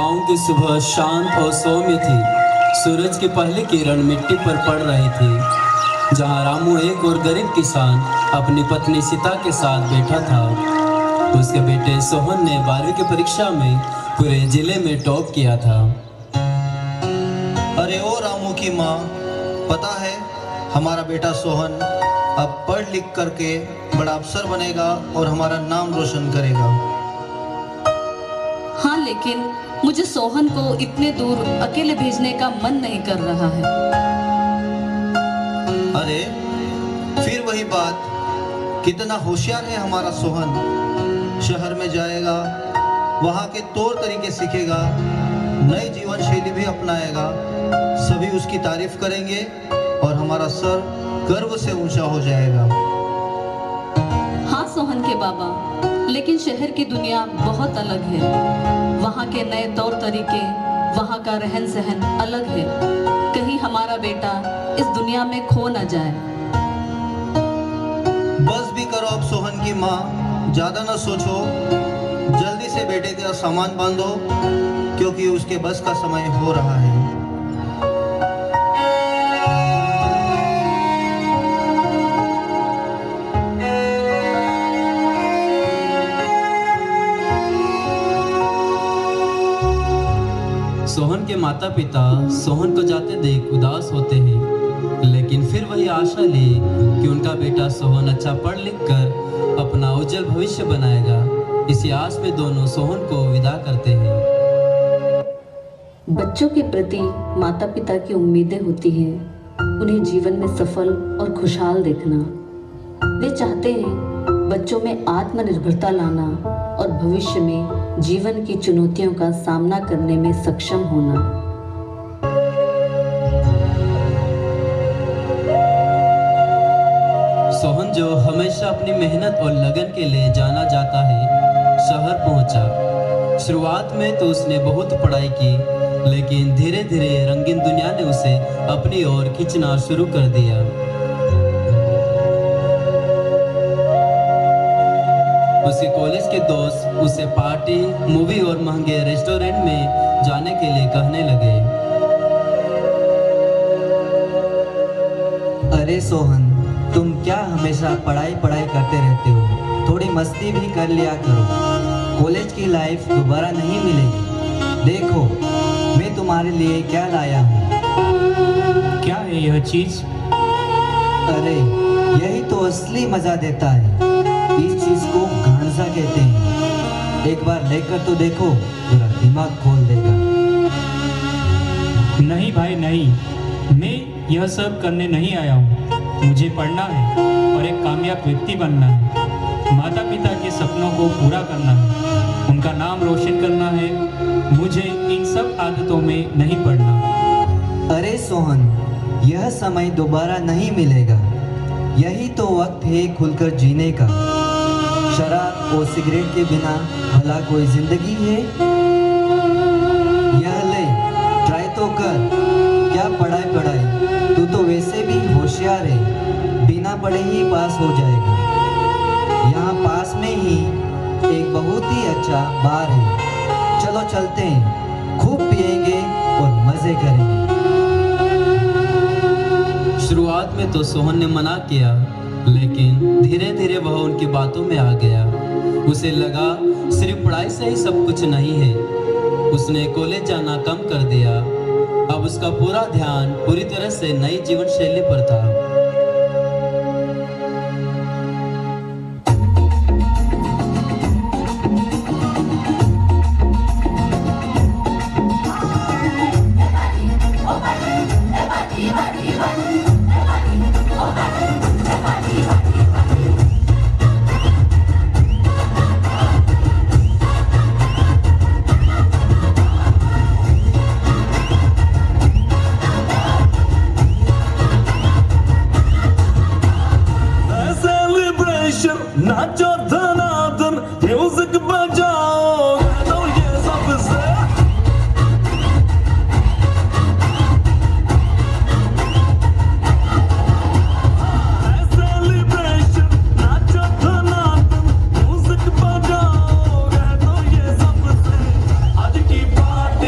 गांव की सुबह शांत और सौम्य थी। सूरज की पहली किरण मिट्टी पर पड़ रही थी। जहां रामू एक और गरीब किसान अपनी पत्नी सीता के साथ बैठा था। उसके बेटे सोहन ने 12वीं की परीक्षा में पूरे जिले में टॉप किया था। अरे ओ रामू की माँ, पता है हमारा बेटा सोहन अब पढ़ लिख करके बड़ा अफसर बनेगा और हमारा नाम रोशन करेगा। हाँ, लेकिन मुझे सोहन को इतने दूर अकेले भेजने का मन नहीं कर रहा है। अरे फिर वही बात, कितना होशियार है हमारा सोहन। शहर में जाएगा, वहाँ के तौर तरीके सीखेगा, नई जीवन शैली भी अपनाएगा। सभी उसकी तारीफ करेंगे और हमारा सर गर्व से ऊंचा हो जाएगा। हाँ सोहन के बाबा, लेकिन शहर की दुनिया बहुत अलग है। वहाँ के नए तौर तरीके, वहाँ का रहन सहन अलग है। कहीं हमारा बेटा इस दुनिया में खो न जाए। बस भी करो अब सोहन की माँ, ज्यादा न सोचो। जल्दी से बेटे का सामान बांधो, क्योंकि उसके बस का समय हो रहा है। सोहन के माता पिता सोहन को जाते देख उदास होते हैं, लेकिन फिर वही आशा ली कि उनका बेटा सोहन अच्छा पढ़ लिख कर अपना उज्जवल भविष्य बनाएगा। इसी आस में दोनों सोहन को विदा करते हैं। बच्चों के प्रति माता पिता की उम्मीदें होती हैं, उन्हें जीवन में सफल और खुशहाल देखना। वे चाहते हैं बच्चों में आत्मनिर्भरता लाना और भविष्य में जीवन की चुनौतियों का सामना करने में सक्षम होना। सोहन, जो हमेशा अपनी मेहनत और लगन के लिए जाना जाता है, शहर पहुंचा। शुरुआत में तो उसने बहुत पढ़ाई की, लेकिन धीरे धीरे रंगीन दुनिया ने उसे अपनी ओर खींचना शुरू कर दिया। उसके कॉलेज के दोस्त उसे पार्टी, मूवी और महंगे रेस्टोरेंट में जाने के लिए कहने लगे। अरे सोहन, तुम क्या हमेशा पढ़ाई पढ़ाई करते रहते हो? थोड़ी मस्ती भी कर लिया करो। कॉलेज की लाइफ दोबारा नहीं मिलेगी। देखो मैं तुम्हारे लिए क्या लाया हूँ। क्या है यह चीज? अरे यही तो असली मजा देता है। इस चीज को गांजा कहते हैं। एक बार लेकर तो देखो, पूरा दिमाग खोल देगा। नहीं भाई नहीं, मैं यह सब करने नहीं आया हूँ। मुझे पढ़ना है और एक कामयाब व्यक्ति बनना है। माता पिता के सपनों को पूरा करना है, उनका नाम रोशन करना है। मुझे इन सब आदतों में नहीं पड़ना। अरे सोहन, यह समय दोबारा नहीं मिलेगा। यही तो वक्त है खुलकर जीने का। शराब और सिगरेट के बिना भला कोई जिंदगी है? यह ले, ट्राई तो कर। क्या पढ़ाई, तू तो वैसे भी होशियार है। बिना पढ़े ही पास हो जाएगा। यहाँ पास में ही एक बहुत ही अच्छा बार है। चलो चलते हैं, खूब पिएंगे और मजे करेंगे। शुरुआत में तो सोहन ने मना किया, लेकिन धीरे धीरे वह उनकी बातों में आ गया। उसे लगा सिर्फ पढ़ाई से ही सब कुछ नहीं है। उसने कॉलेज जाना कम कर दिया। अब उसका पूरा ध्यान पूरी तरह से नई जीवन शैली पर था। नाचो धनाधन, म्यूजिक बजाओ, तो ये सबसे सेलिब्रेशन। नाचो धनाधन, म्यूजिक बजाओ, तो ये सबसे आज की बात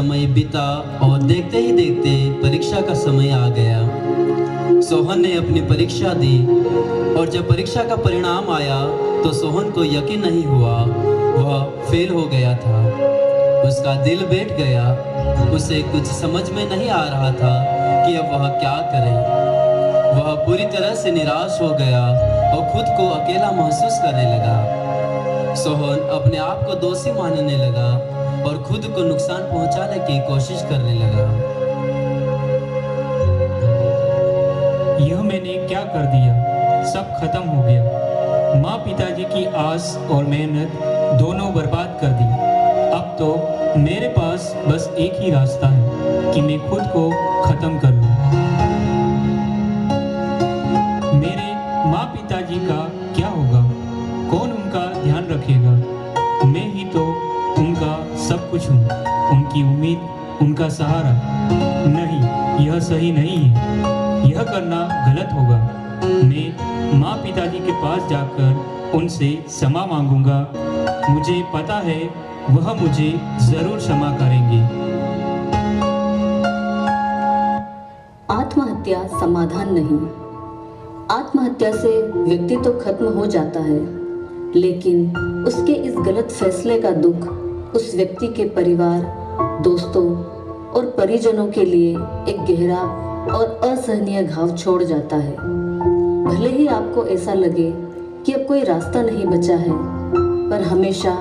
समय बीता और देखते ही देखते परीक्षा का समय आ गया। सोहन ने अपनी परीक्षा दी और जब परीक्षा का परिणाम आया तो सोहन को यकीन नहीं हुआ, वह फेल हो गया था। उसका दिल बैठ गया। उसे कुछ समझ में नहीं आ रहा था कि अब वह क्या करे। वह पूरी तरह से निराश हो गया और खुद को अकेला महसूस करने लगा। सोहन अपने आप को दोषी मानने लगा और खुद को नुकसान पहुंचाने की कोशिश करने लगा। यह मैंने क्या कर दिया, सब खत्म हो गया। माँ पिताजी की आस और मेहनत दोनों बर्बाद कर दी। अब तो मेरे पास बस एक ही रास्ता है कि मैं खुद को खत्म कर लूं। मेरे माँ पिताजी का क्या होगा? कौन उनका ध्यान रखेगा? मैं ही तो उनका सब कुछ हूँ, उनकी उम्मीद, उनका सहारा। नहीं, यह सही नहीं है, यह करना गलत होगा। मैं माँ पिताजी के पास जाकर उनसे क्षमा मांगूंगा। मुझे पता है वह मुझे जरूर क्षमा करेंगे। आत्महत्या समाधान नहीं। आत्महत्या से व्यक्ति तो खत्म हो जाता है, लेकिन उसके इस गलत फैसले का दुख उस व्यक्ति के परिवार, दोस्तों और परिजनों के लिए एक गहरा और असहनीय घाव छोड़ जाता है। भले ही आपको ऐसा लगे कि अब कोई रास्ता नहीं बचा है, पर हमेशा